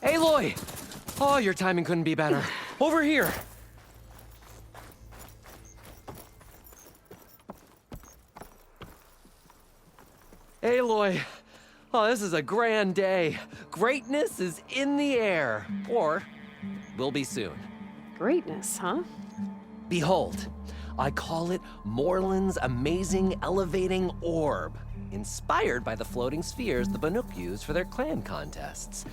Aloy! Oh, your timing couldn't be better. Over here. Aloy. Oh, this is a grand day. Greatness is in the air. Or will be soon. Greatness, huh? Behold, I call it Morland's amazing elevating orb, inspired by the floating spheres the Banuk used for their clan contests.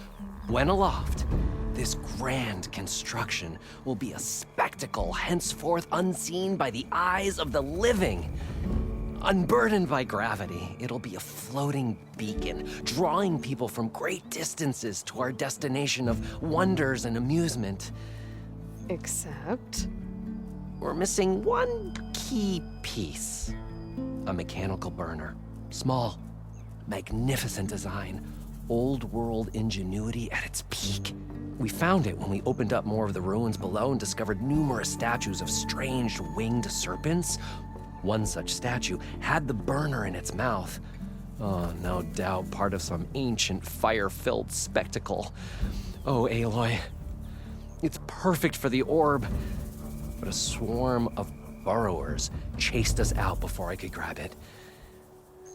When aloft, this grand construction will be a spectacle henceforth unseen by the eyes of the living. Unburdened by gravity, it'll be a floating beacon, drawing people from great distances to our destination of wonders and amusement. Except... We're missing one key piece. A mechanical burner. Small, magnificent design. Old world ingenuity at its peak. We found it when we opened up more of the ruins below and discovered numerous statues of strange winged serpents. One such statue had the burner in its mouth. Oh, no doubt part of some ancient fire-filled spectacle. Oh, Aloy. It's perfect for the orb. But a swarm of burrowers chased us out before I could grab it.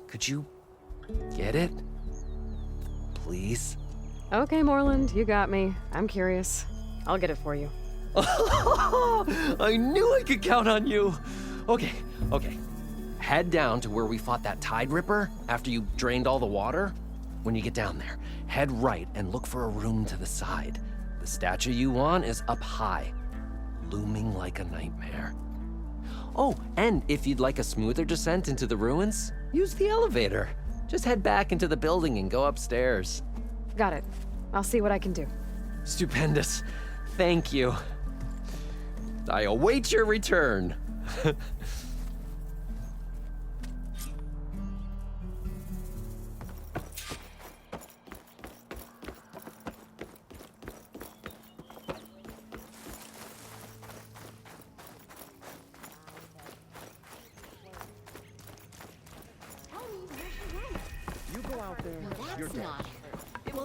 Could you get it? Please? Okay, Morland, you got me. I'm curious. I'll get it for you. I knew I could count on you. Okay. Head down to where we fought that Tide Ripper after you drained all the water. When you get down there, head right and look for a room to the side. The statue you want is up high, looming like a nightmare. Oh, and if you'd like a smoother descent into the ruins, use the elevator. Just head back into the building and go upstairs. Got it. I'll see what I can do. Stupendous. Thank you. I await your return.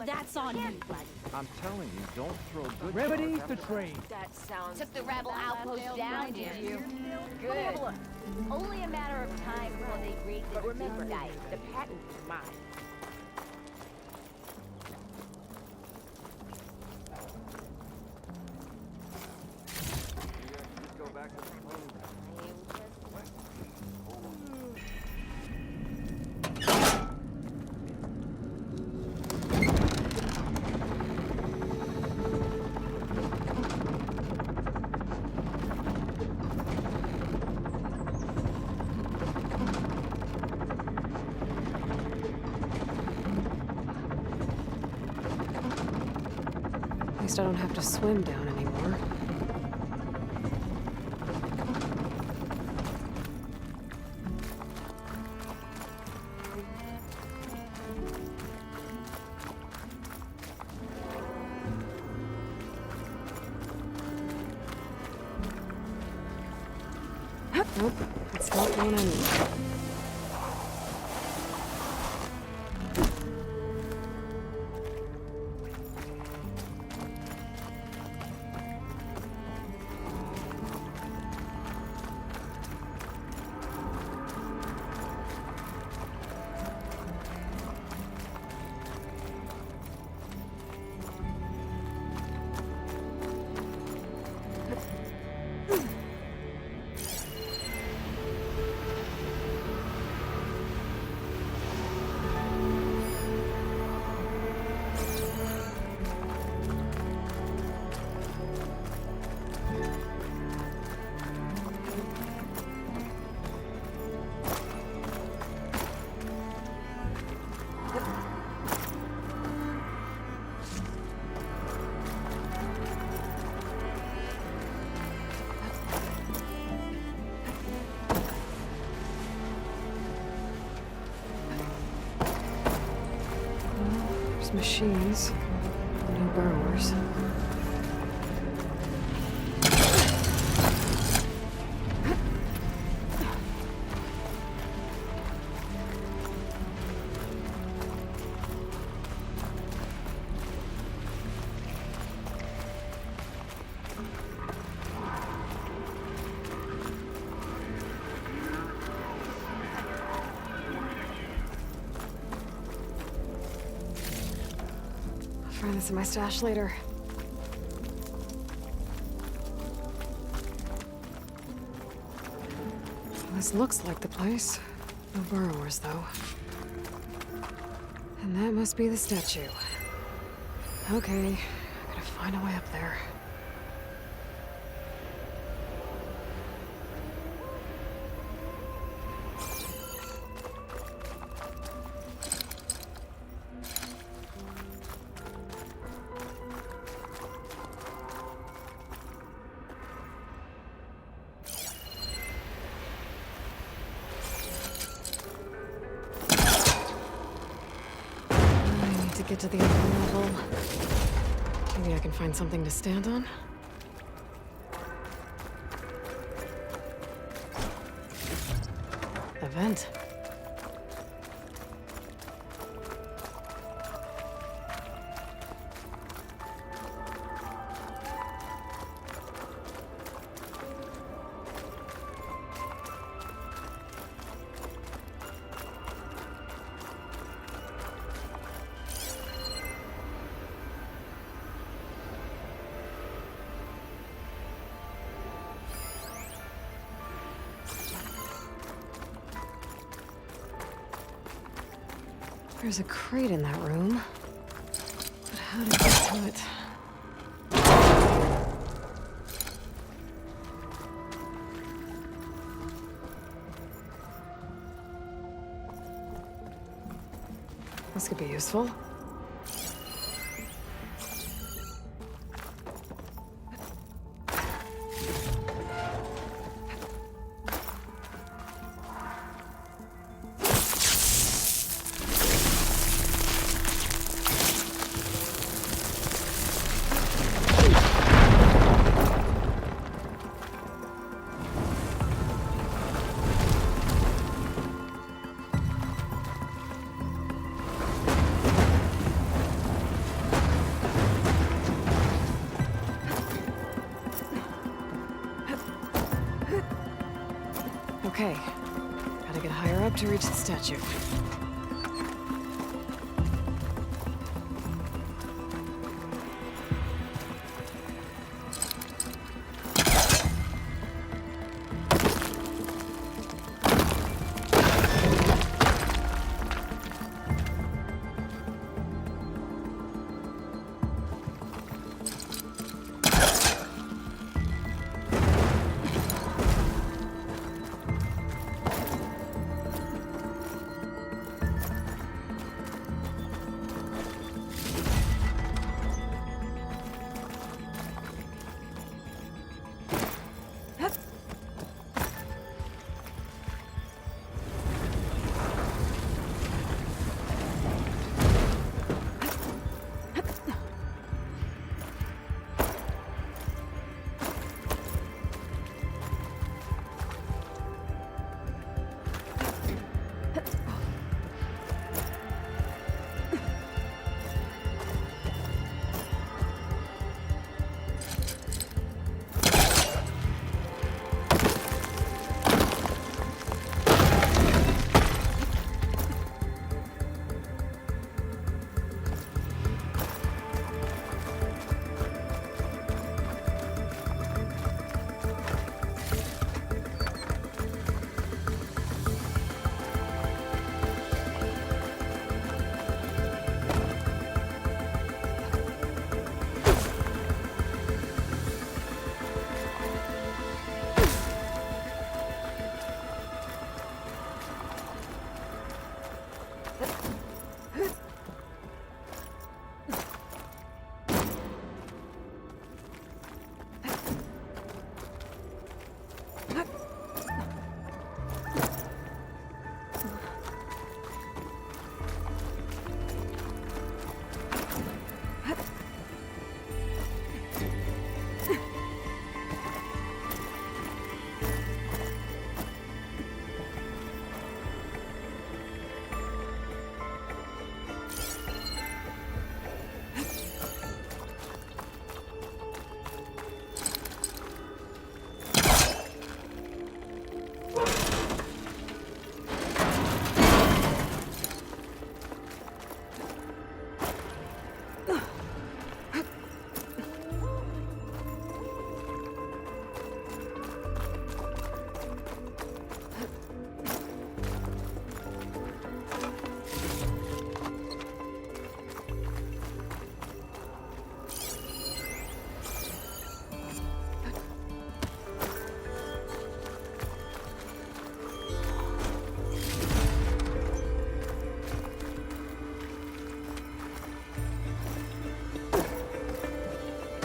That's on you. I'm telling you, don't throw good. Remedy the trade. That sounds... Took the rebel outpost down, did you? Good. Only a matter of time before they break the remember, diet. The patent is mine. At least I don't have to swim down anymore. Nope, that's not the one I need. Machines. No burrowers. find this in my stash later. This looks like the place. No burrowers, though. And that must be the statue. Okay, I gotta find a way up there. Get to the upper level. Maybe I can find something to stand on. A vent. There's a crate in that room. But how to get to it? This could be useful. Okay, gotta get higher up to reach the statue.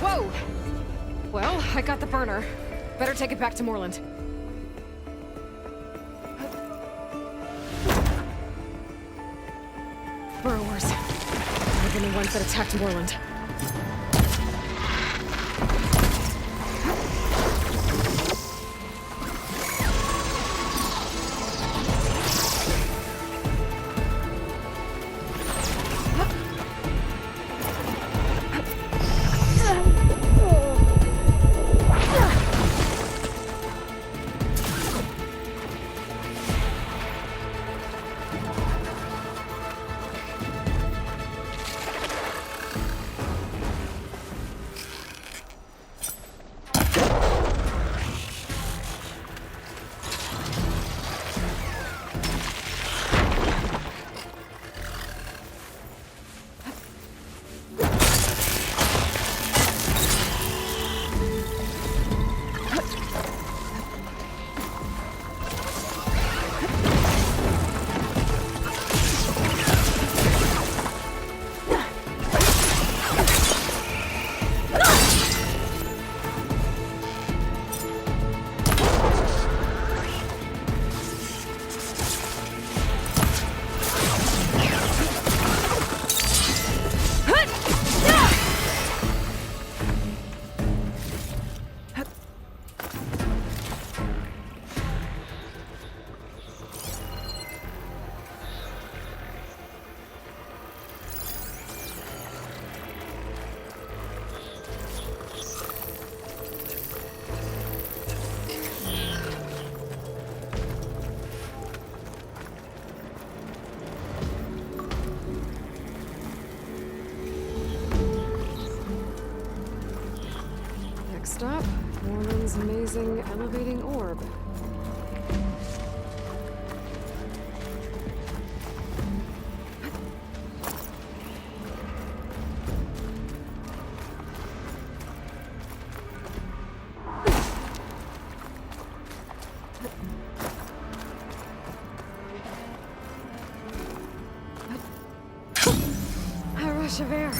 Whoa! Well, I got the burner. Better take it back to Moreland. Burrowers. They've been the ones that attacked Moreland. Next stop, Moreland's amazing elevating orb. A rush of air.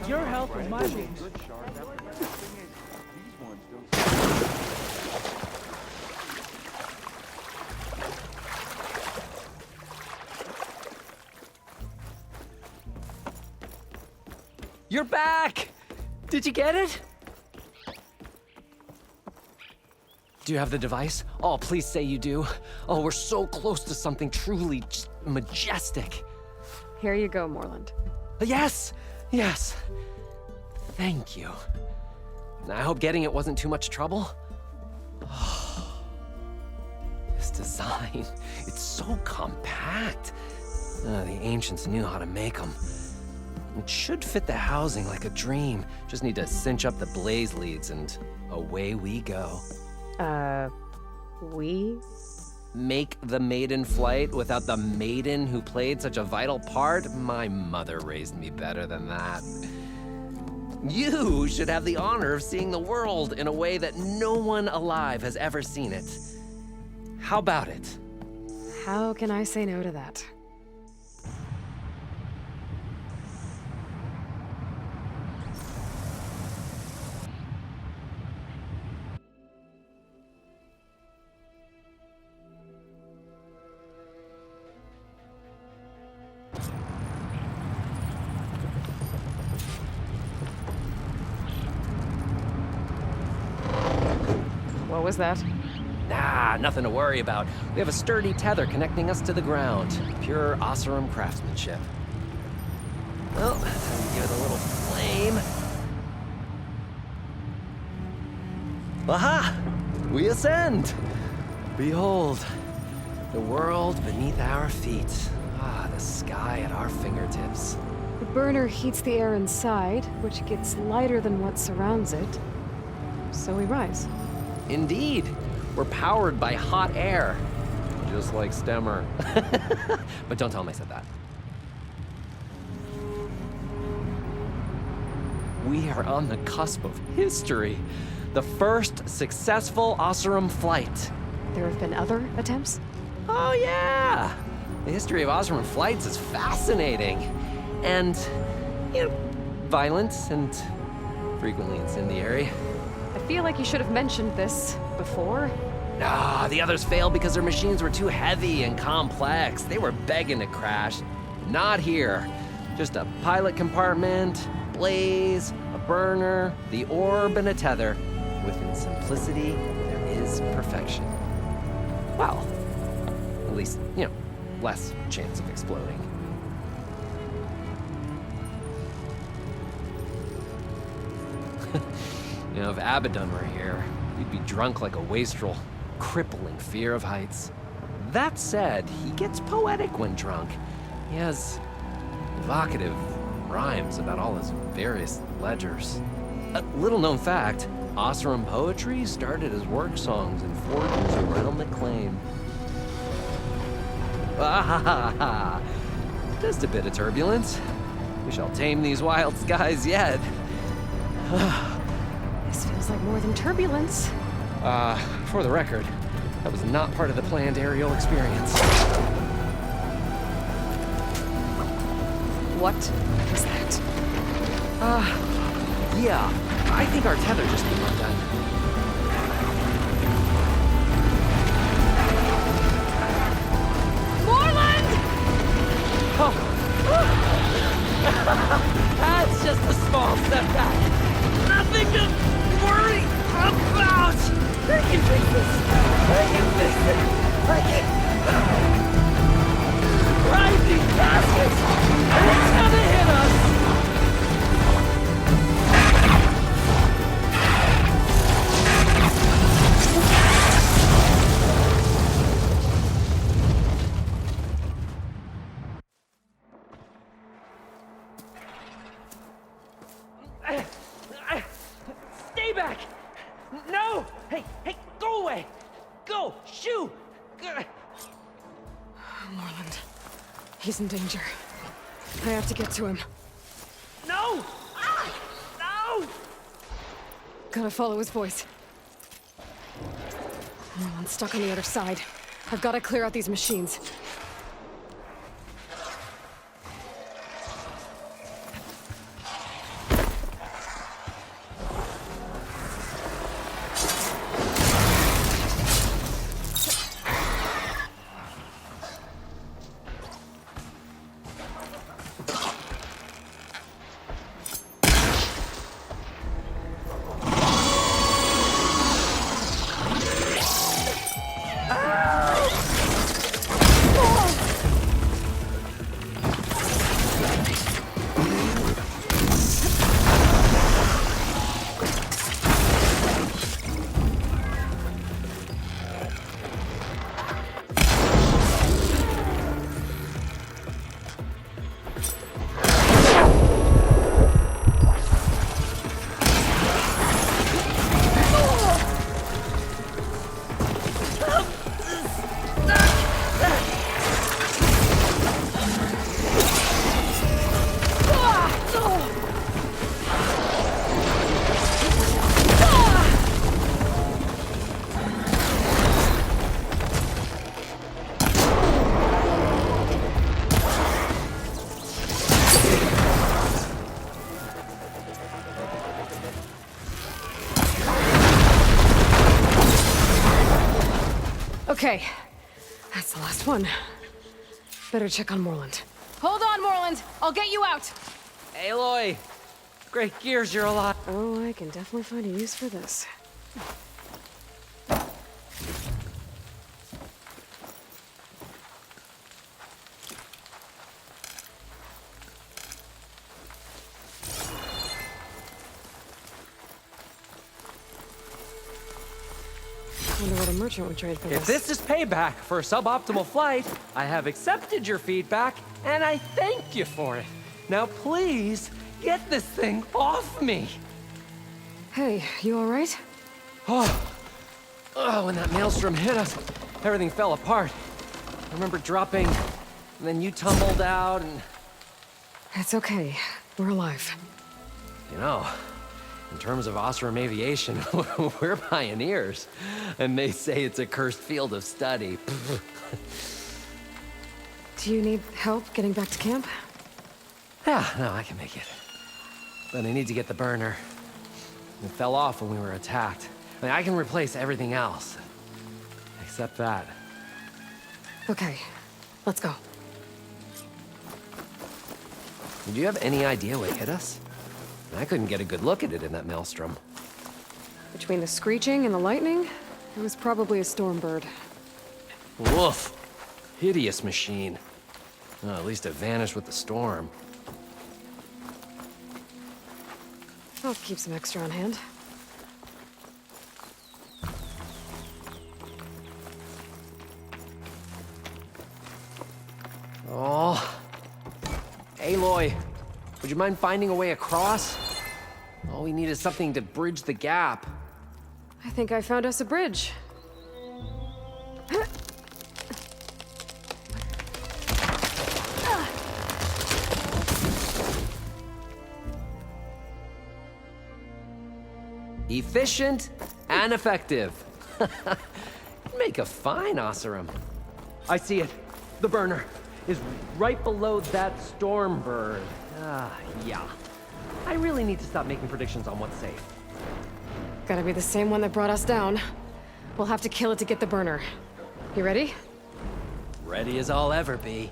Your help or my means. You're back! Did you get it? Do you have the device? Oh, please say you do. Oh, we're so close to something truly just majestic. Here you go, Morland. Yes! Yes! Thank you. I hope getting it wasn't too much trouble. This design, it's so compact. The ancients knew how to make them. It should fit the housing like a dream. Just need to cinch up the blaze leads and away we go. We? Make the maiden flight without the maiden who played such a vital part? My mother raised me better than that. You should have the honor of seeing the world in a way that no one alive has ever seen it. How about it? How can I say no to that? What was that? Nah, nothing to worry about. We have a sturdy tether connecting us to the ground. Pure Oseram craftsmanship. Well, time to give it a little flame. Aha! We ascend! Behold, the world beneath our feet. Ah, the sky at our fingertips. The burner heats the air inside, which gets lighter than what surrounds it. So we rise. Indeed, we're powered by hot air. Just like Stemmer. But don't tell him I said that. We are on the cusp of history. The first successful Oseram flight. There have been other attempts? Oh yeah! The history of Oseram flights is fascinating. And, violent and frequently incendiary. I feel like you should have mentioned this before. Ah, the others failed because their machines were too heavy and complex. They were begging to crash. Not here. Just a pilot compartment, blaze, a burner, the orb, and a tether. Within simplicity, there is perfection. Well, at least, less chance of exploding. If Abaddon were here, he'd be drunk like a wastrel, crippling fear of heights. That said, he gets poetic when drunk. He has evocative rhymes about all his various ledgers. A little-known fact, Oseram poetry started as work songs in forges around the claim. Ah, just a bit of turbulence. We shall tame these wild skies yet. This feels like more than turbulence. For the record, that was not part of the planned aerial experience. What was that? Yeah, I think our tether just came undone. Morland! Oh! That's just a small step back. Nothing to worry about! I can fix this! I can fix it! I can... Rising baskets! It's gonna hit us! Stay back! No! Hey, go away! Go! Shoo! Morland. He's in danger. I have to get to him. No! Ah! No! Gotta follow his voice. Morland's stuck on the other side. I've gotta clear out these machines. Okay, that's the last one. Better check on Moreland. Hold on, Moreland! I'll get you out! Aloy! Great gears, you're alive. Oh, I can definitely find a use for this. Wonder what a merchant would trade for If this is payback for a suboptimal flight, I have accepted your feedback, and I thank you for it. Now please, get this thing off me! Hey, you alright? Oh, when that maelstrom hit us, everything fell apart. I remember dropping, and then you tumbled out, and... It's okay. We're alive. You know, in terms of Osram aviation, we're pioneers. And they say it's a cursed field of study. Do you need help getting back to camp? Yeah, no, I can make it. But I need to get the burner. It fell off when we were attacked. I mean, I can replace everything else. Except that. Okay, let's go. Do you have any idea what hit us? I couldn't get a good look at it in that maelstrom. Between the screeching and the lightning, it was probably a storm bird. Woof! Hideous machine. Well, at least it vanished with the storm. I'll keep some extra on hand. Oh. Aloy, would you mind finding a way across? All we need is something to bridge the gap. I think I found us a bridge. Efficient and effective. Make a fine Oseram. I see it. The burner is right below that storm bird. Yeah. I really need to stop making predictions on what's safe. Gotta be the same one that brought us down. We'll have to kill it to get the burner. You ready? Ready as I'll ever be.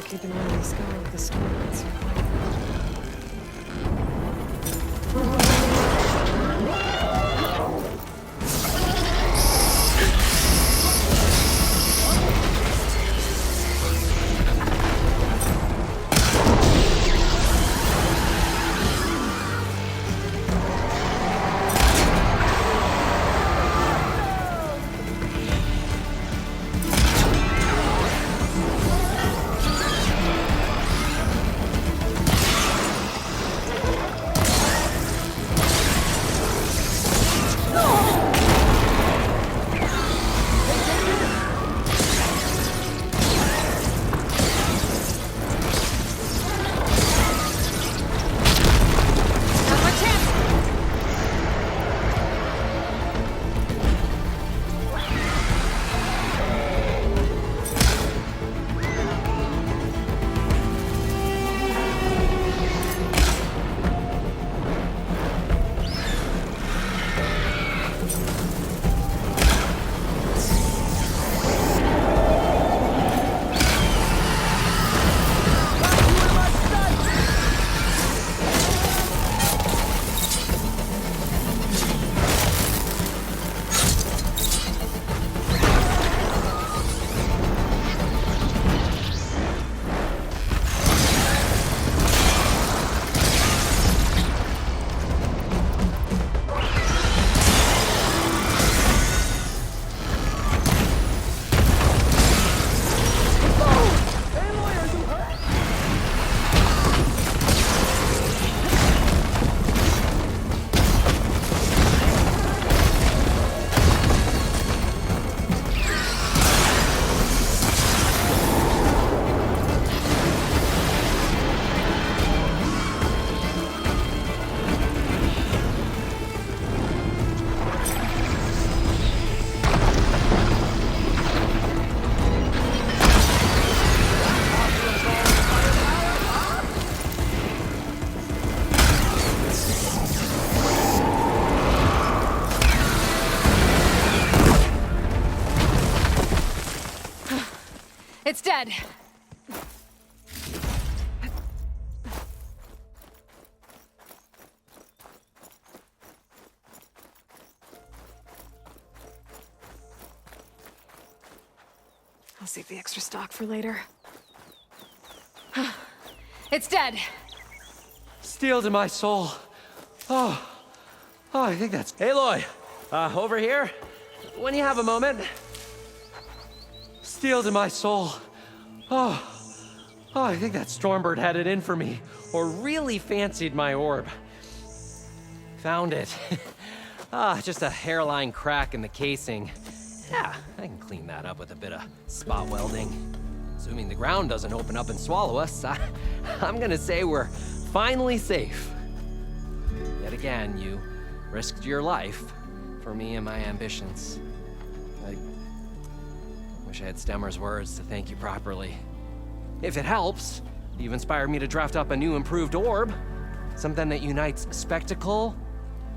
Keep an eye on the sky with the storm. It's dead. I'll save the extra stock for later. It's dead. Steel to my soul. Oh, I think that's... Aloy, over here. When you have a moment. Steel to my soul. Oh, I think that Stormbird had it in for me, or really fancied my orb. Found it. Just a hairline crack in the casing. Yeah, I can clean that up with a bit of spot welding. Assuming the ground doesn't open up and swallow us, I'm gonna say we're finally safe. Yet again, you risked your life for me and my ambitions. I wish I had Stemmer's words to thank you properly. If it helps, you've inspired me to draft up a new improved orb. Something that unites spectacle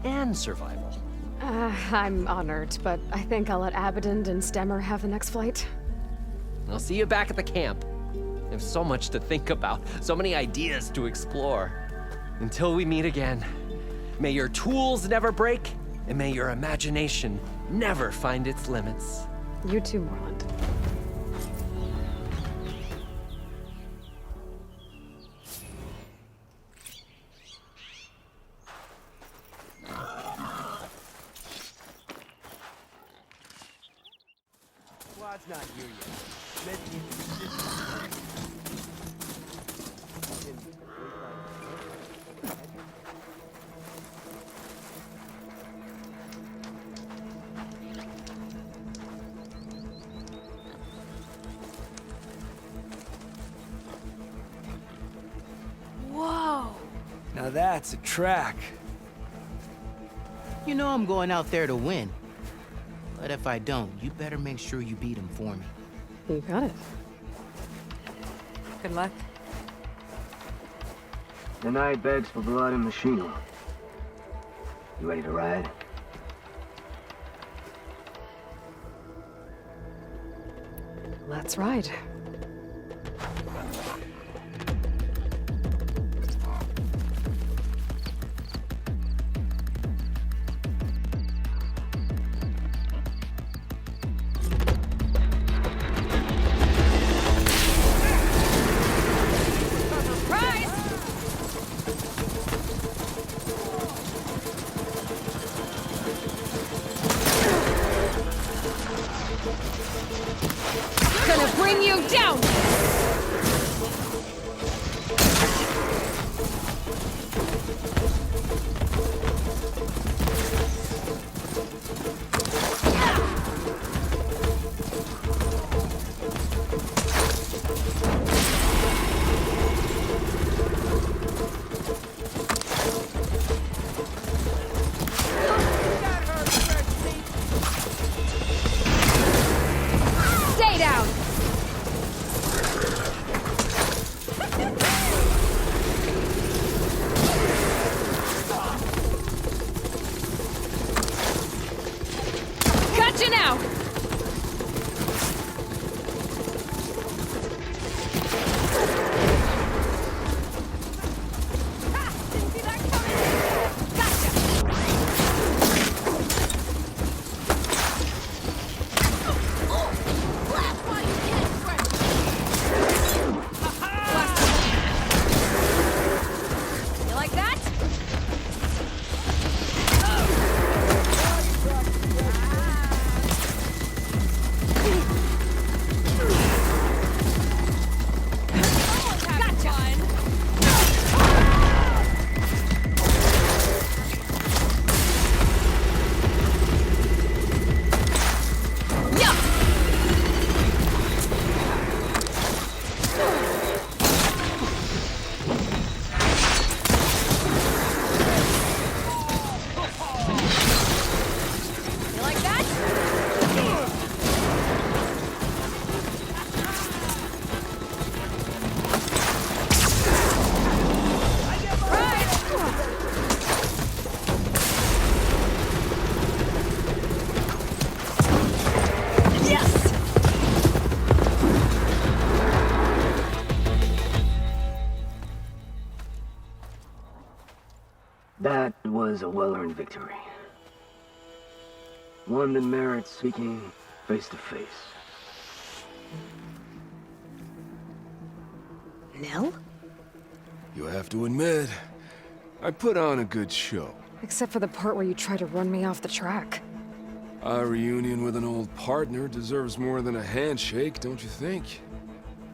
and survival. I'm honored, but I think I'll let Abaddon and Stemmer have the next flight. I'll see you back at the camp. I have so much to think about, so many ideas to explore. Until we meet again, may your tools never break, and may your imagination never find its limits. You too, Morland. Squad's not here yet. Whoa! Now that's a track. You know I'm going out there to win. But if I don't, you better make sure you beat him for me. You got it. Good luck. The night begs for blood and machine. You ready to ride? Let's ride. Gonna bring you down! Stay down! was a well-earned victory. One that merits speaking face to face. Nell? You have to admit, I put on a good show. Except for the part where you try to run me off the track. A reunion with an old partner deserves more than a handshake, don't you think?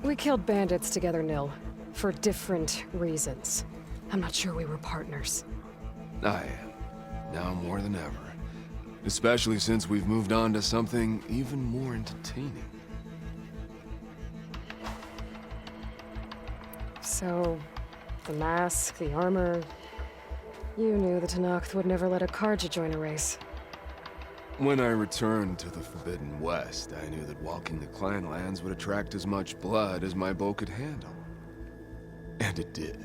We killed bandits together, Nil. For different reasons. I'm not sure we were partners. I am. Now more than ever. Especially since we've moved on to something even more entertaining. So, the mask, the armor... You knew the Tenakth would never let a Carja join a race. When I returned to the Forbidden West, I knew that walking the clan lands would attract as much blood as my bow could handle. And it did.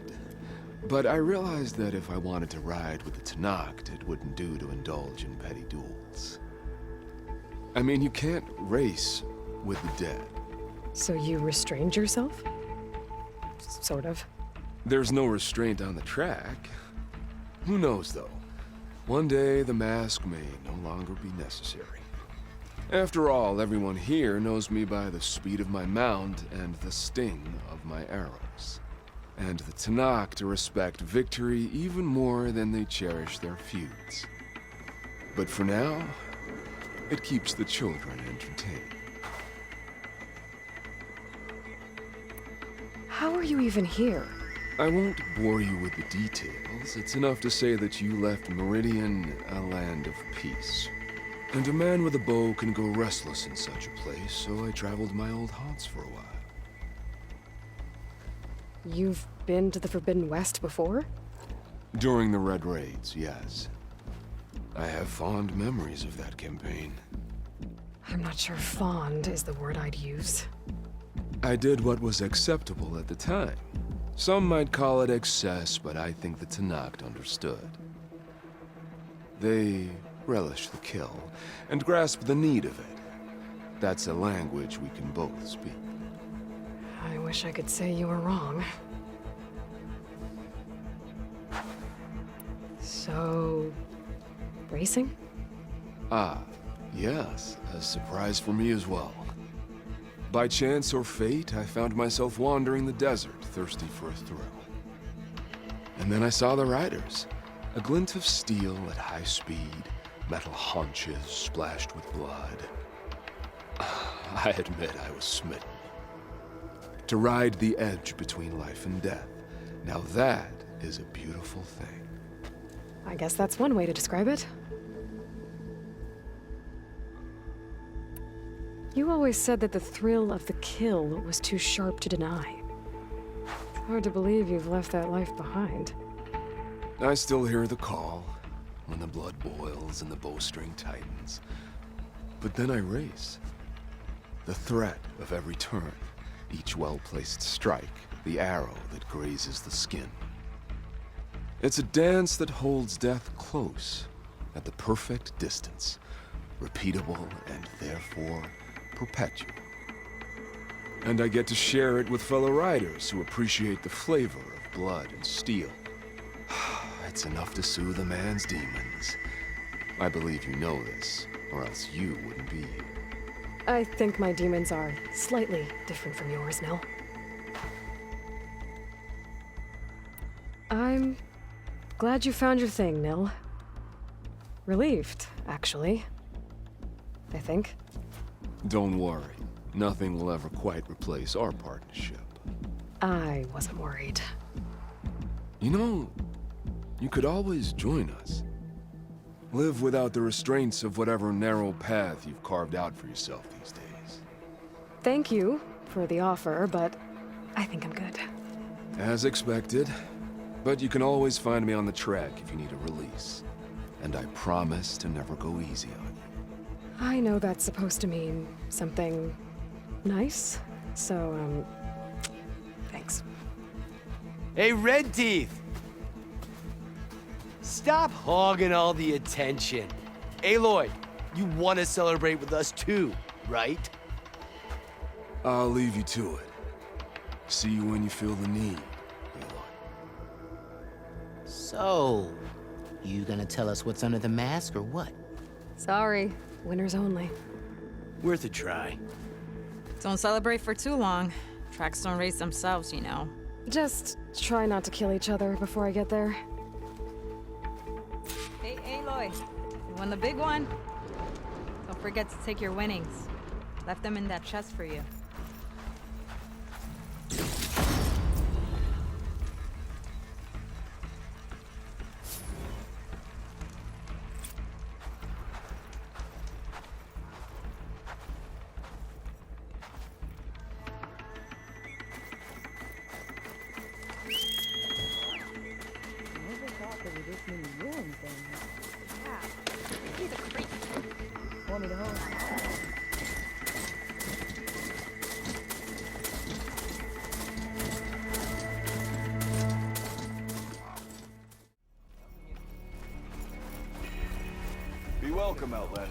But I realized that if I wanted to ride with the Tenakth, it wouldn't do to indulge in petty duels. I mean, you can't race with the dead. So you restrained yourself? Sort of. There's no restraint on the track. Who knows, though? One day, the mask may no longer be necessary. After all, everyone here knows me by the speed of my mount and the sting of my arrows. And the Tenakth respect victory even more than they cherish their feuds. But for now, it keeps the children entertained. How are you even here? I won't bore you with the details. It's enough to say that you left Meridian a land of peace. And a man with a bow can go restless in such a place, so I traveled my old haunts for a while. You've been to the Forbidden West before? During the Red Raids, yes. I have fond memories of that campaign. I'm not sure fond is the word I'd use. I did what was acceptable at the time. Some might call it excess, but I think the Tenakth understood. They relish the kill, and grasp the need of it. That's a language we can both speak. I wish I could say you were wrong. So... racing? Ah, yes, a surprise for me as well. By chance or fate, I found myself wandering the desert, thirsty for a thrill. And then I saw the riders. A glint of steel at high speed, metal haunches splashed with blood. I admit I was smitten. To ride the edge between life and death, now that is a beautiful thing. I guess that's one way to describe it. You always said that the thrill of the kill was too sharp to deny. It's hard to believe you've left that life behind. I still hear the call, when the blood boils and the bowstring tightens. But then I race. The threat of every turn, each well-placed strike, the arrow that grazes the skin. It's a dance that holds death close, at the perfect distance, repeatable and therefore perpetual. And I get to share it with fellow riders who appreciate the flavor of blood and steel. It's enough to soothe a man's demons. I believe you know this, or else you wouldn't be here. I think my demons are slightly different from yours, Nell. I'm glad you found your thing, Nil. Relieved, actually. I think. Don't worry. Nothing will ever quite replace our partnership. I wasn't worried. You know, you could always join us. Live without the restraints of whatever narrow path you've carved out for yourself these days. Thank you for the offer, but I think I'm good. As expected. But you can always find me on the track if you need a release. And I promise to never go easy on you. I know that's supposed to mean something nice, so, thanks. Hey, Red Teeth! Stop hogging all the attention. Aloy, you want to celebrate with us too, right? I'll leave you to it. See you when you feel the need, Aloy. So, You gonna tell us what's under the mask or what? Sorry, winners only. Worth a try. Don't celebrate for too long. Tracks don't race themselves, you know. Just try not to kill each other before I get there. Hey, Aloy. You won the big one? Don't forget to take your winnings. Left them in that chest for you. Be welcome, Outlander.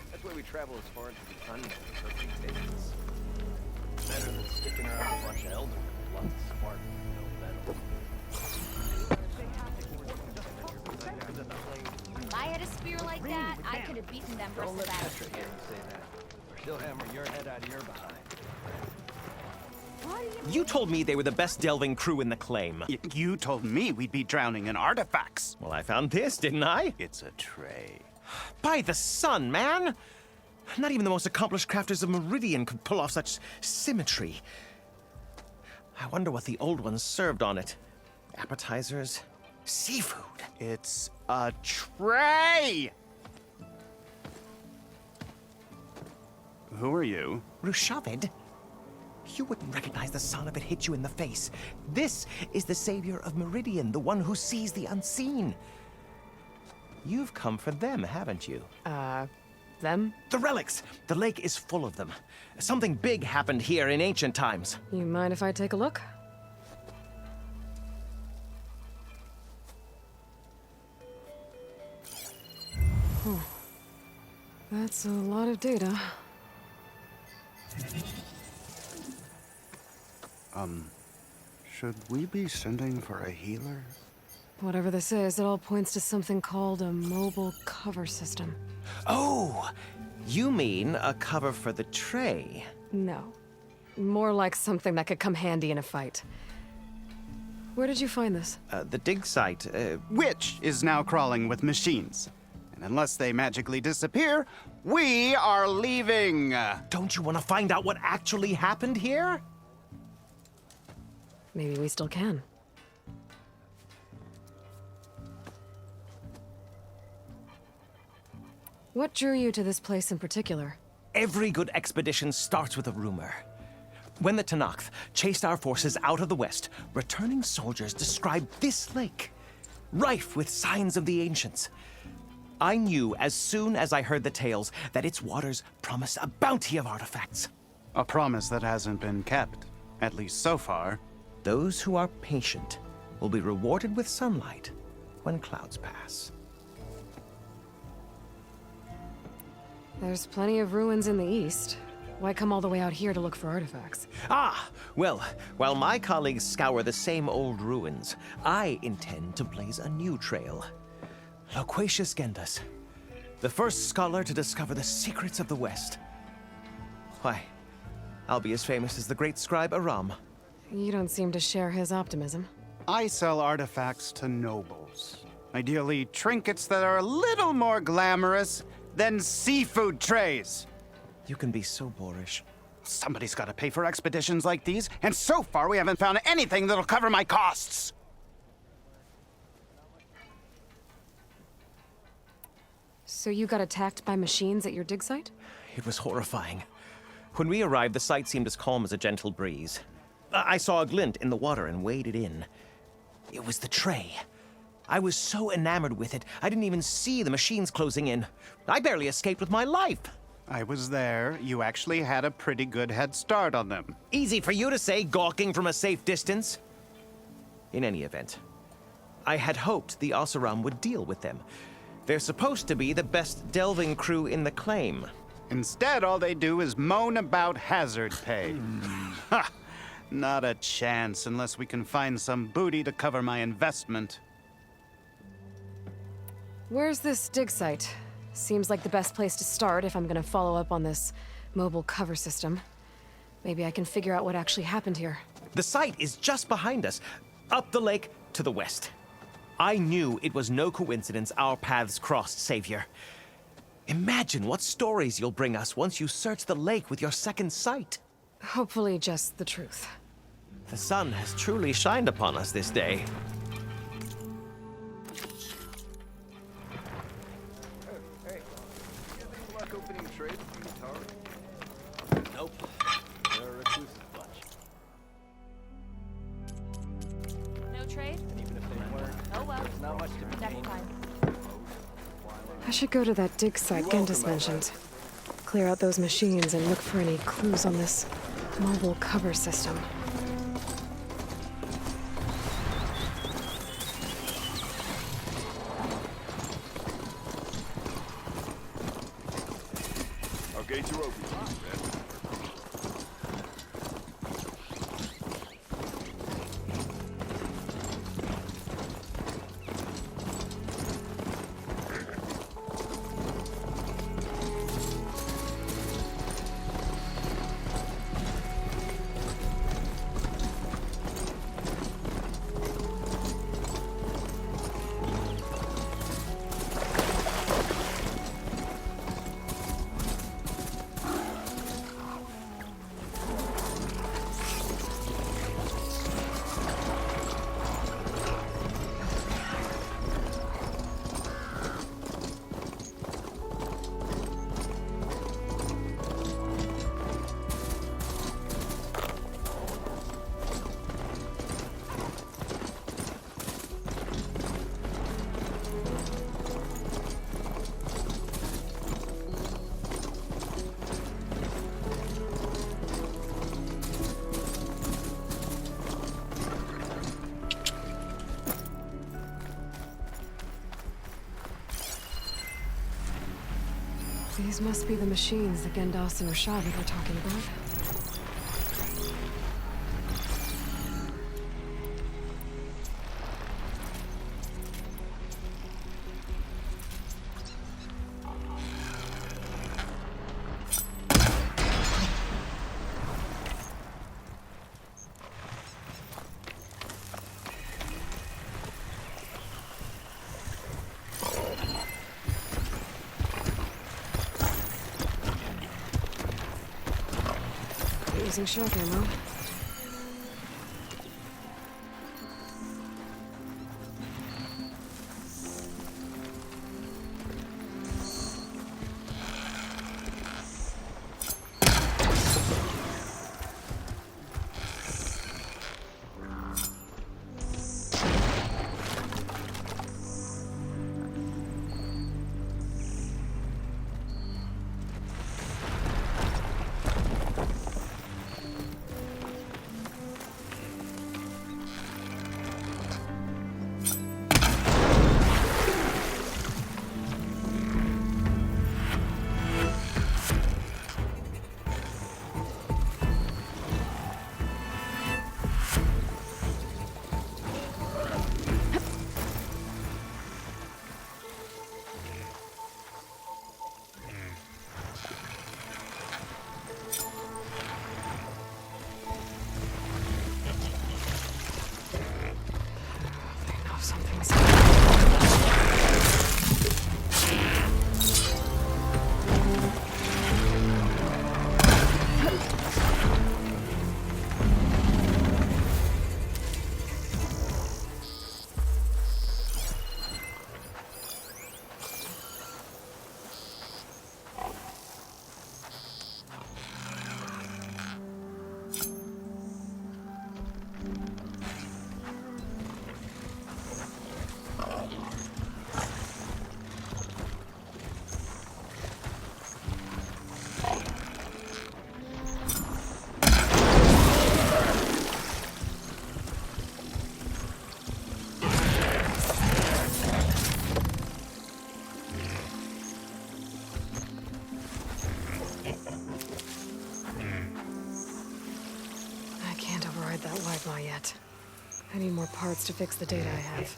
That's why we travel as far into the unknown for stations. Better than sticking around a bunch of elders with lots of spark and no metal. If I had a spear like that, I could have beaten them for Don't let Petra Sebastian. hear you say that, or she'll hammer your head out of your behind. You told me they were the best delving crew in the claim. You told me we'd be drowning in artifacts. Well, I found this, didn't I? It's a tray. By the sun, man! Not even the most accomplished crafters of Meridian could pull off such symmetry. I wonder what the old ones served on it. Appetizers? Seafood? It's a tray! Who are you? Rushavid? You wouldn't recognize the sound of it hit you in the face. This is the savior of Meridian, the one who sees the unseen. You've come for them, haven't you? Them? The relics! The lake is full of them. Something big happened here in ancient times. You mind if I take a look? That's a lot of data. Should we be sending for a healer? Whatever this is, it all points to something called a mobile cover system. Oh! You mean a cover for the tray? No. More like something that could come handy in a fight. Where did you find this? The dig site, Which is now crawling with machines. And unless they magically disappear, we are leaving! Don't you want to find out what actually happened here? Maybe we still can. What drew you to this place in particular? Every good expedition starts with a rumor. When the Tenakth chased our forces out of the west, returning soldiers described this lake, rife with signs of the ancients. I knew as soon as I heard the tales that its waters promised a bounty of artifacts. A promise that hasn't been kept, at least so far. Those who are patient will be rewarded with sunlight when clouds pass. There's plenty of ruins in the east. Why come all the way out here to look for artifacts? Ah, well, while my colleagues scour the same old ruins, I intend to blaze a new trail. Loquacious Gendas, the first scholar to discover the secrets of the West. Why, I'll be as famous as the great scribe Aram. You don't seem to share his optimism. I sell artifacts to nobles. Ideally, trinkets that are a little more glamorous than seafood trays. You can be so boorish. Somebody's got to pay for expeditions like these, and so far we haven't found anything that'll cover my costs. So you got attacked by machines at your dig site? It was horrifying. When we arrived, the sight seemed as calm as a gentle breeze. I saw a glint in the water and waded in. It was the tray. I was so enamored with it, I didn't even see the machines closing in. I barely escaped with my life. I was there. You actually had a pretty good head start on them. Easy for you to say, gawking from a safe distance. In any event, I had hoped the Oseram would deal with them. They're supposed to be the best delving crew in the claim. Instead, all they do is moan about hazard pay. Ha! Not a chance unless we can find some booty to cover my investment. Where's this dig site? Seems like the best place to start if I'm gonna follow up on this mobile cover system. Maybe I can figure out what actually happened here. The site is just behind us, up the lake to the west. I knew it was no coincidence our paths crossed, Savior. Imagine what stories you'll bring us once you search the lake with your second sight. Hopefully just the truth. The sun has truly shined upon us this day. Hey, you have any luck opening trade with the Atari? Nope. They're a reclusive bunch. No trade? And even if they were, Oh well. there's not much to be Next gained. time. I should go to that dig site Gentis mentioned. Clear out those machines and look for any clues on this mobile cover system. Our gates are open. These must be the machines that Gendas and Rashad were talking about. Using shock ammo. That Wi-Fi yet. I need more parts to fix the data I have.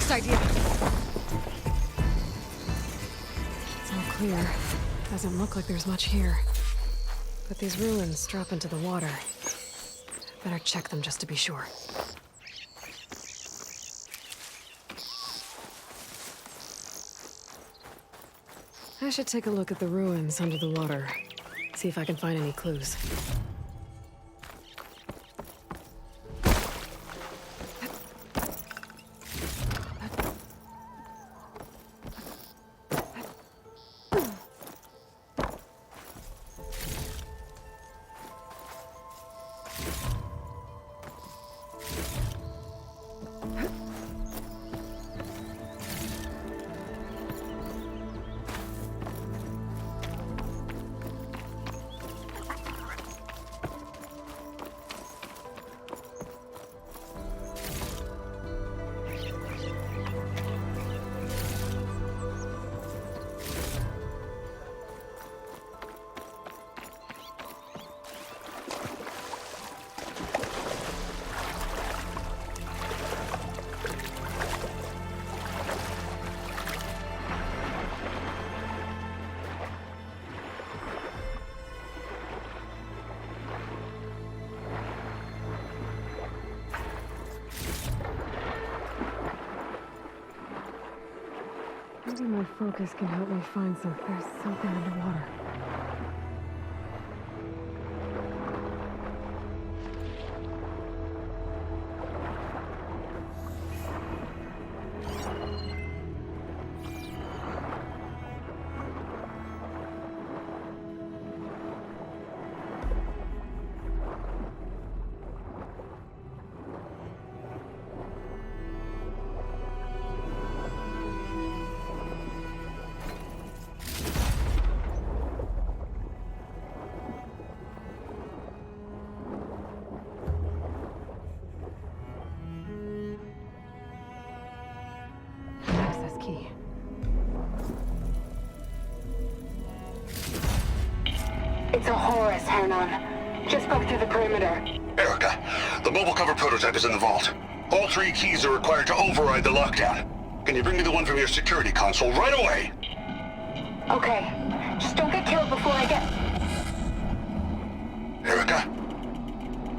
next idea. It's all clear. Doesn't look like there's much here. But these ruins drop into the water. Better check them just to be sure. I should take a look at the ruins under the water. See if I can find any clues. Maybe my focus can help me find there's something underwater. Key. It's a Horus, Hernon. Just broke through the perimeter. Erica, the mobile cover prototype is in the vault. All 3 keys are required to override the lockdown. Can you bring me the one from your security console right away? Okay. Just don't get killed before I get... Erica?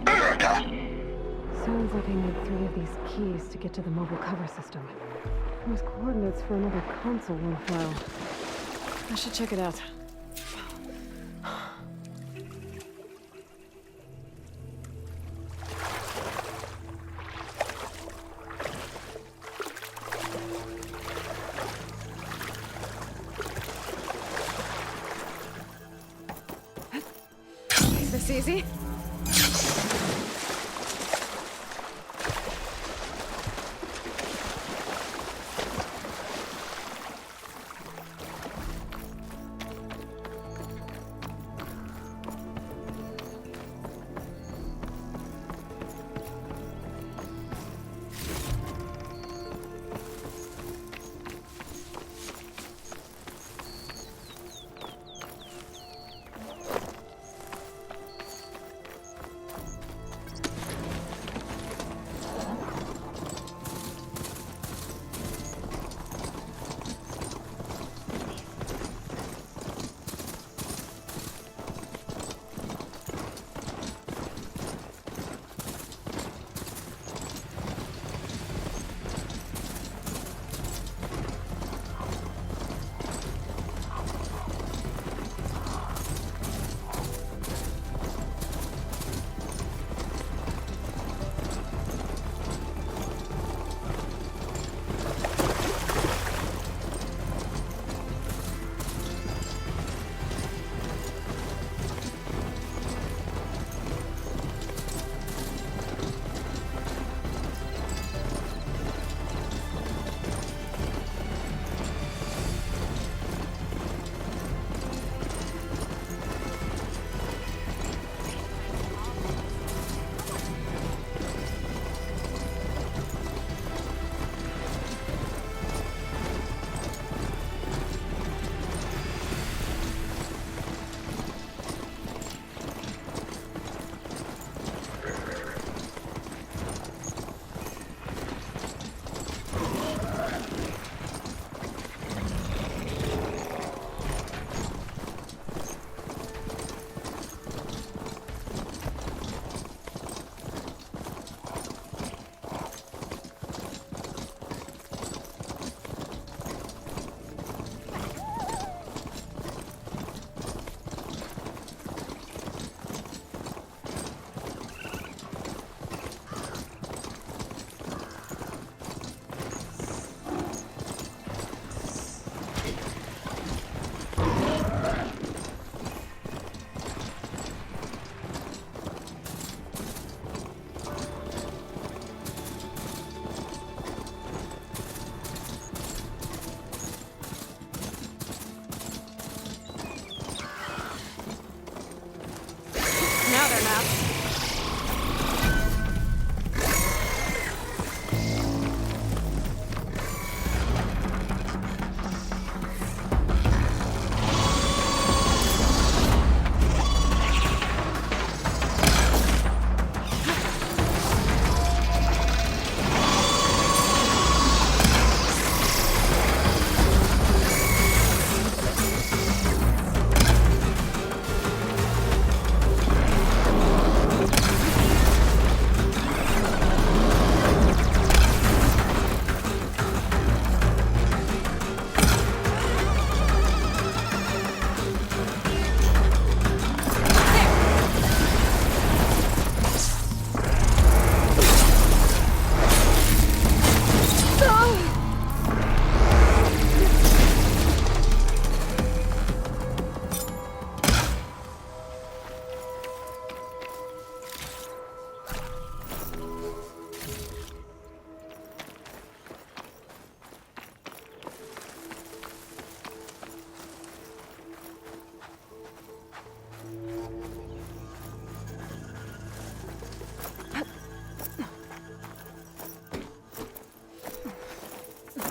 Erica! Sounds like I need 3 of these keys to get to the mobile cover system. There's coordinates for another console in the file. I should check it out. Is this easy?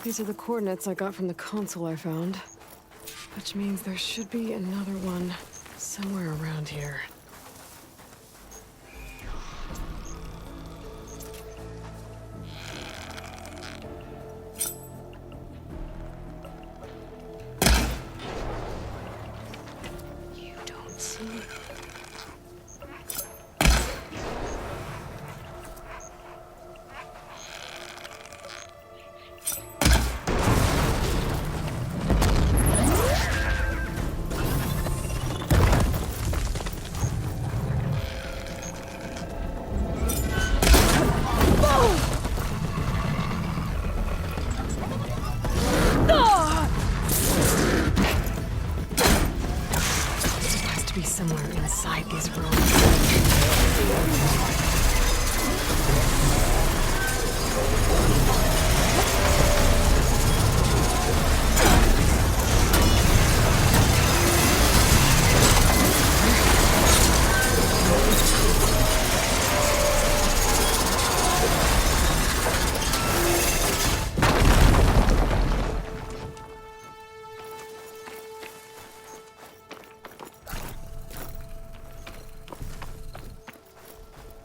These are the coordinates I got from the console I found. Which means there should be another one somewhere around here. You don't see it. Somewhere inside these rooms.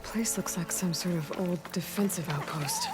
Place looks like some sort of old defensive outpost.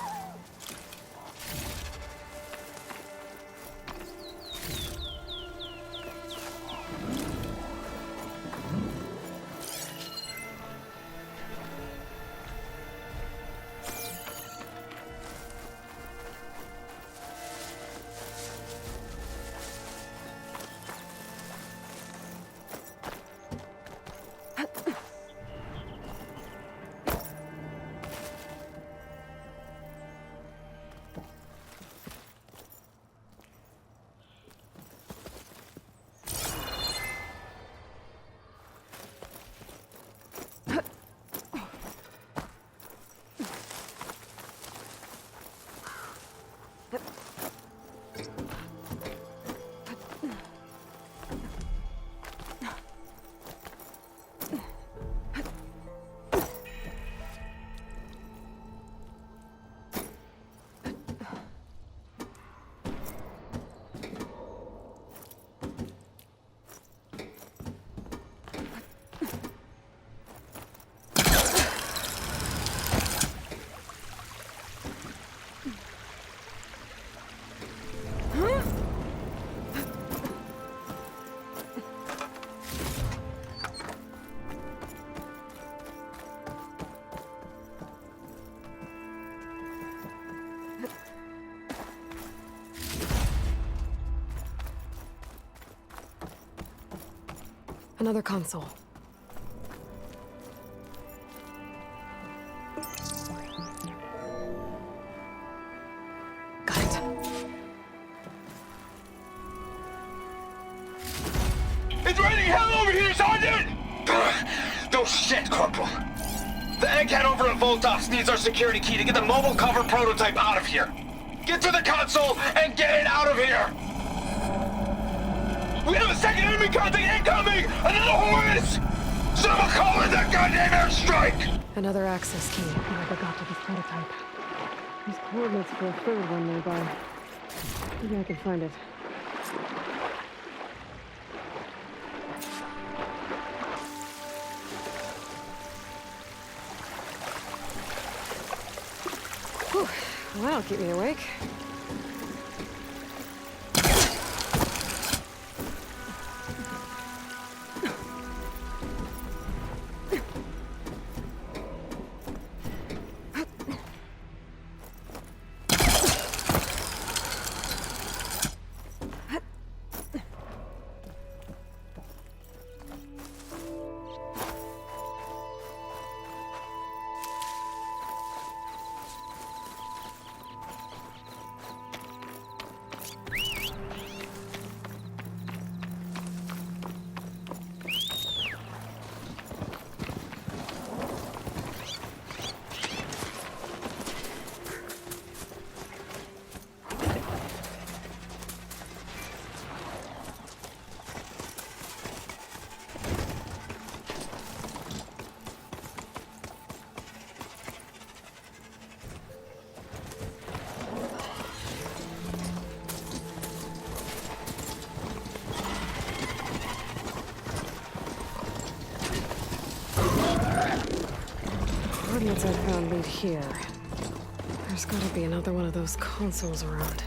Another console. Got it. It's raining hell over here, Sergeant! No shit, Corporal. The egghead over at Voltos needs our security key to get the mobile cover prototype out of here. Get to the console and get it out of here! We have a second enemy contact incoming! Another Horus! Someone call in that goddamn airstrike! Another access key. I never got to this prototype. There's coordinates for a third one nearby. Maybe I can find it. Whew. Well, that'll keep me awake. coordinates I found lead here. There's gotta be another one of those consoles around.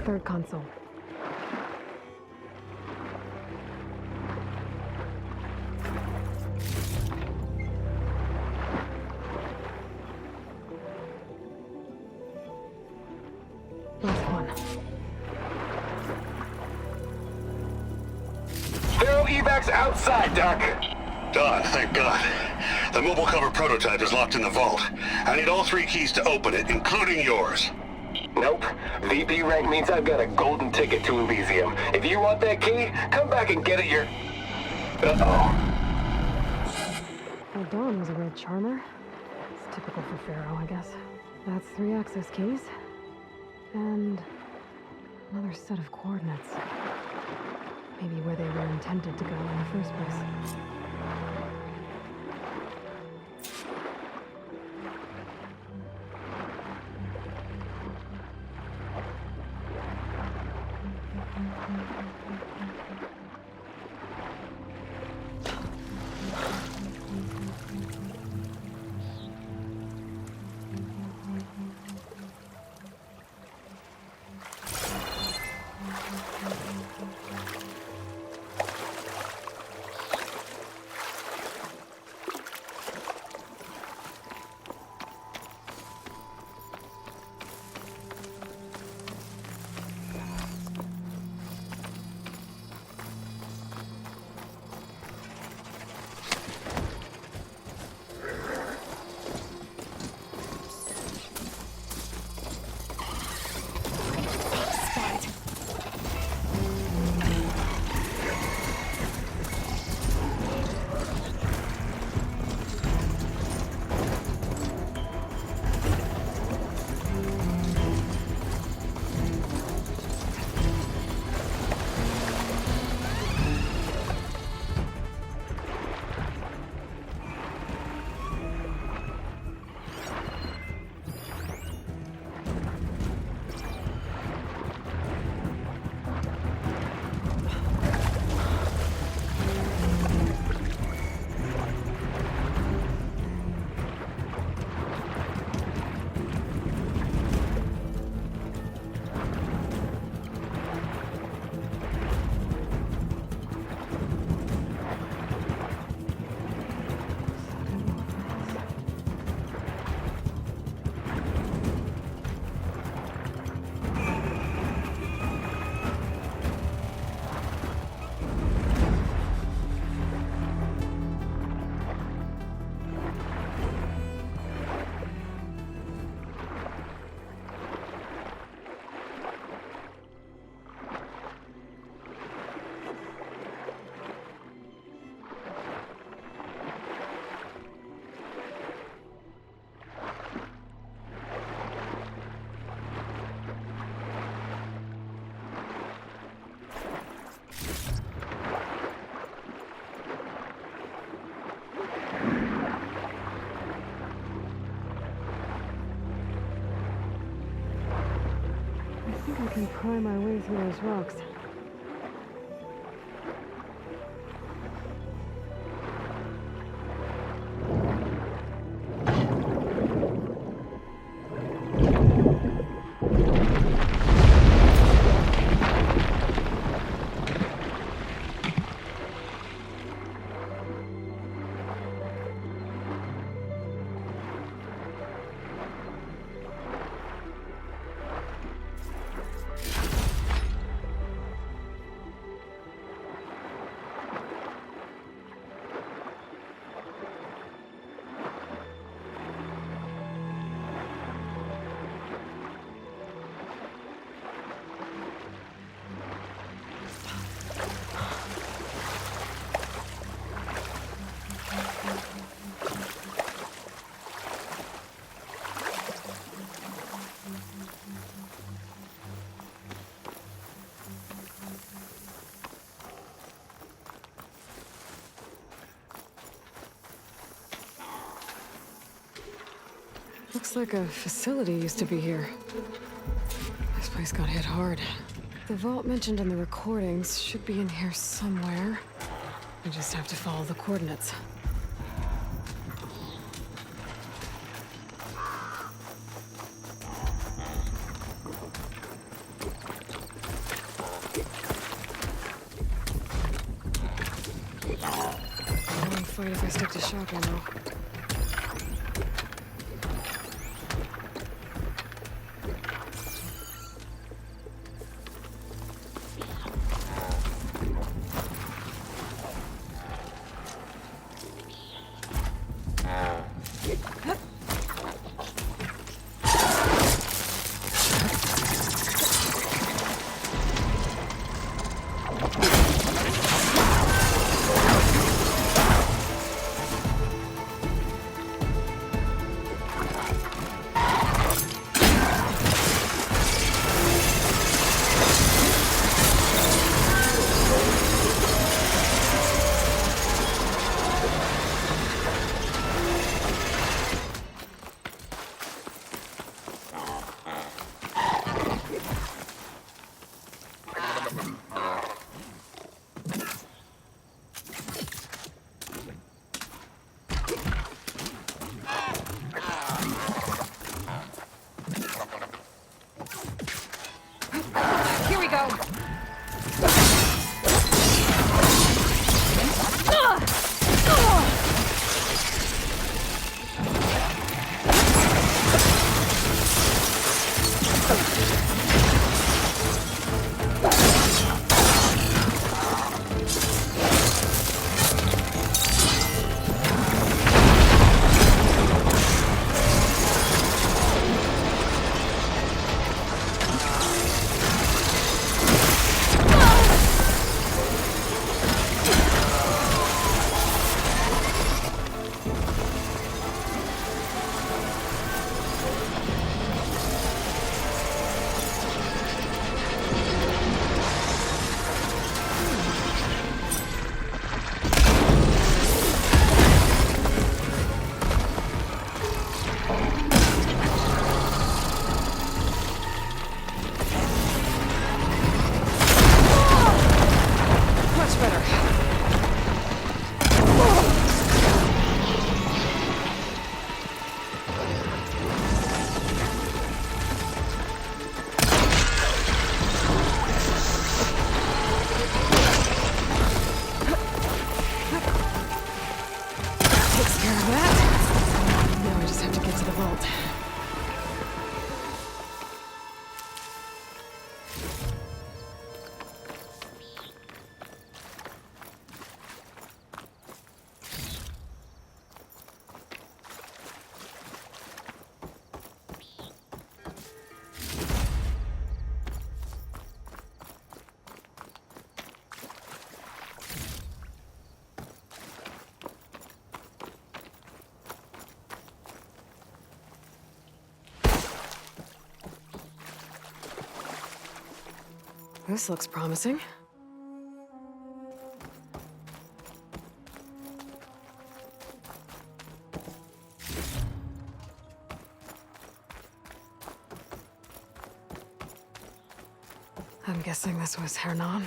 Third console. Last one. Thero evacs outside, Doc. Done, thank God. The mobile cover prototype is locked in the vault. I need all 3 keys to open it, including yours. Nope. VP rank means I've got a golden ticket to Elysium. If you want that key, come back and get it Uh-oh. Well, Dawn was a red charmer. It's typical for Pharaoh, I guess. That's 3 access keys. And another set of coordinates. Maybe where they were intended to go in the first place. I can pry my way through those rocks. Looks like a facility used to be here. This place got hit hard. The vault mentioned in the recordings should be in here somewhere. I just have to follow the coordinates. I won't fight if I stick to shock ammo. Here we go. This looks promising. I'm guessing this was Hernan.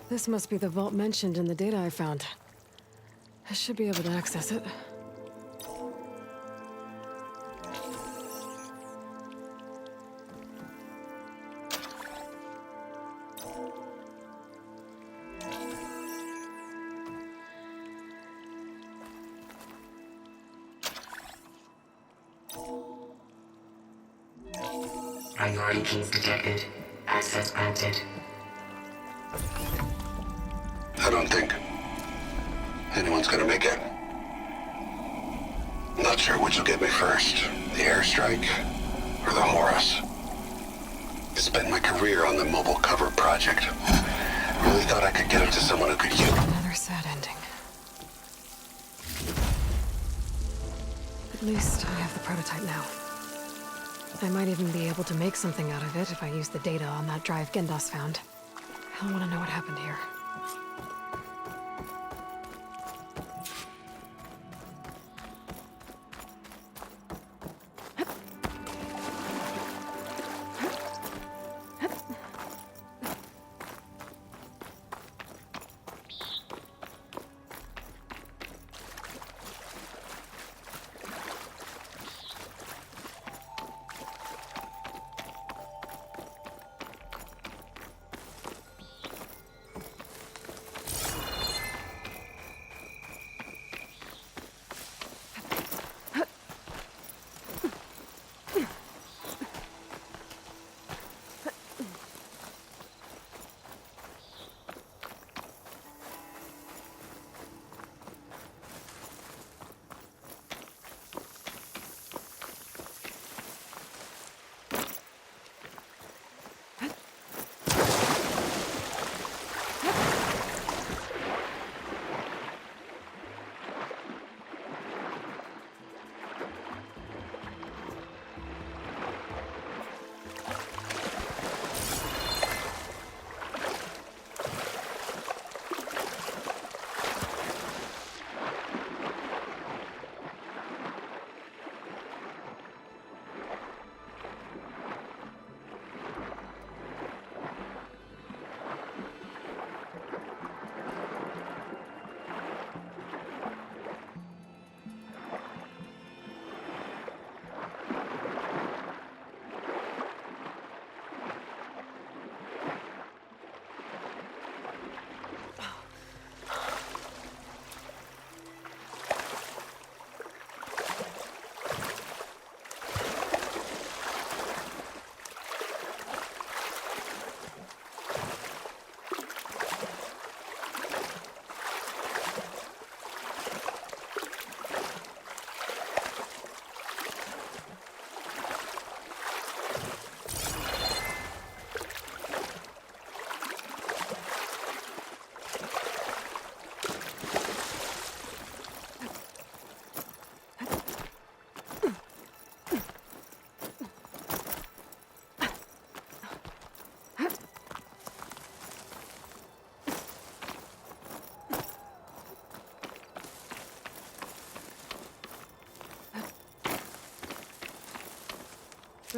This must be the vault mentioned in the data I found. I should be able to access it. Priority keys detected. Access granted. I don't think anyone's gonna make it. Not sure which will get me first, the airstrike or the Horus. I spent my career on the mobile cover project. Really thought I could get it to someone who could use it. Another sad ending. At least I have the prototype now. I might even be able to make something out of it if I use the data on that drive Gendas found. I want to know what happened here.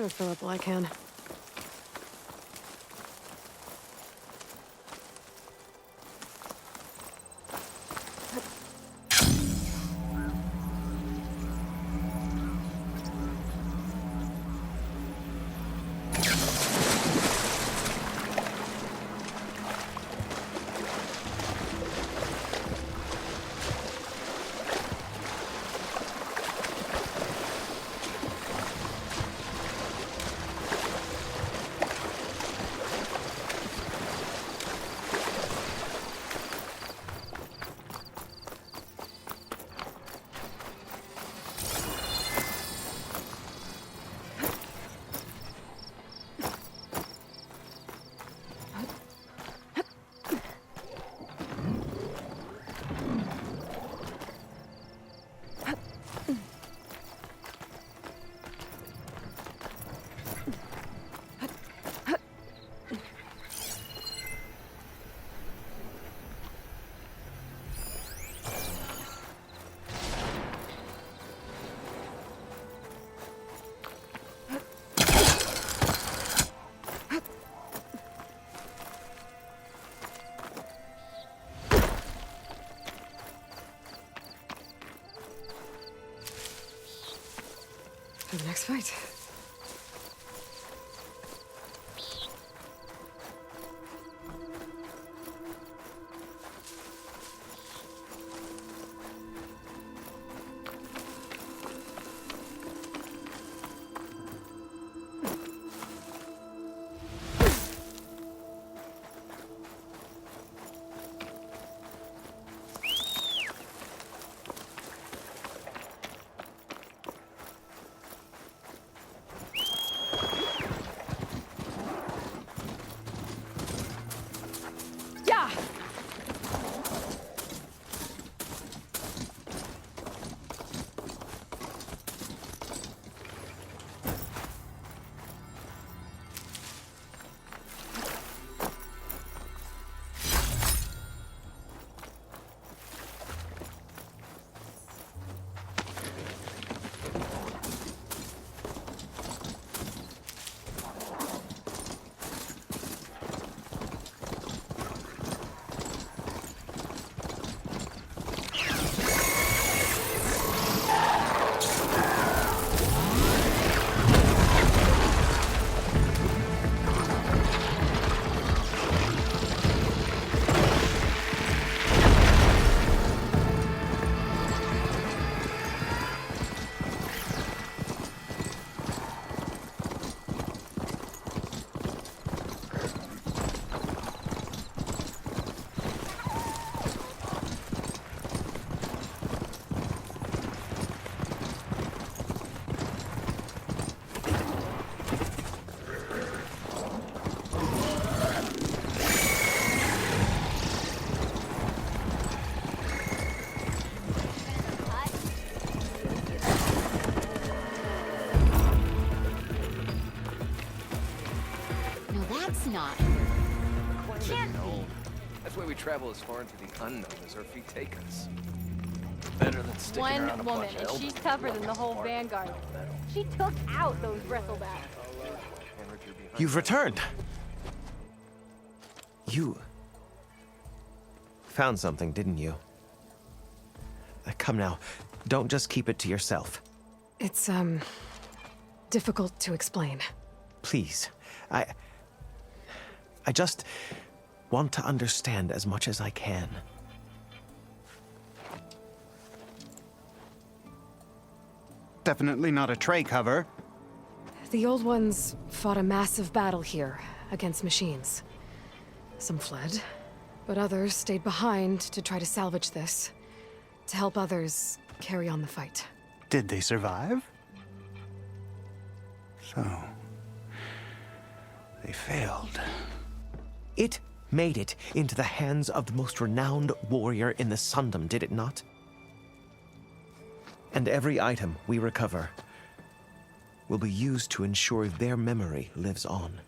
I'll fill up all I can. For the next fight. Not. Can't be. That's why we travel as far into the unknown as our feet take us. Better than sticking One around a woman, bunch of and elderly she's tougher people than the whole smart Vanguard. metal. She took out those bristlebacks. You've returned. You found something, didn't you? Come now, don't just keep it to yourself. It's, difficult to explain. Please, I just want to understand as much as I can. Definitely not a tray cover. The old ones fought a massive battle here against machines. Some fled, but others stayed behind to try to salvage this, to help others carry on the fight. Did they survive? So, they failed. It made it into the hands of the most renowned warrior in the Sundom, did it not? And every item we recover will be used to ensure their memory lives on.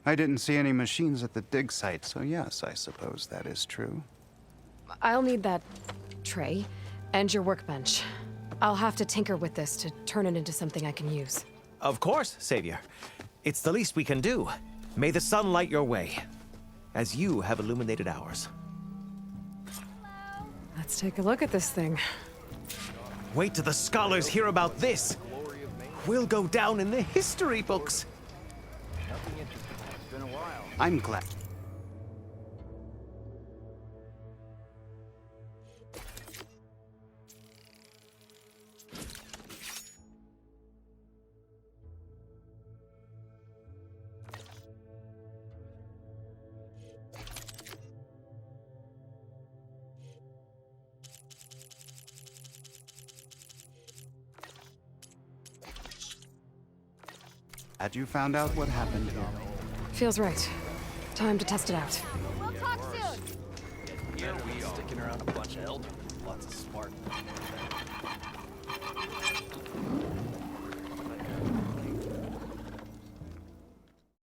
I didn't see any machines at the dig site, so yes, I suppose that is true. I'll need that tray and your workbench. I'll have to tinker with this to turn it into something I can use. Of course, Savior. It's the least we can do. May the sun light your way, as you have illuminated ours. Let's take a look at this thing. Wait till the scholars hear about this. We'll go down in the history books. Nothing interesting. It's been a while. I'm glad. Had you found out what happened here? Feels right. Time to test it out. We'll talk soon. Here we are. Sticking around a bunch of elders. Lots of Spartans.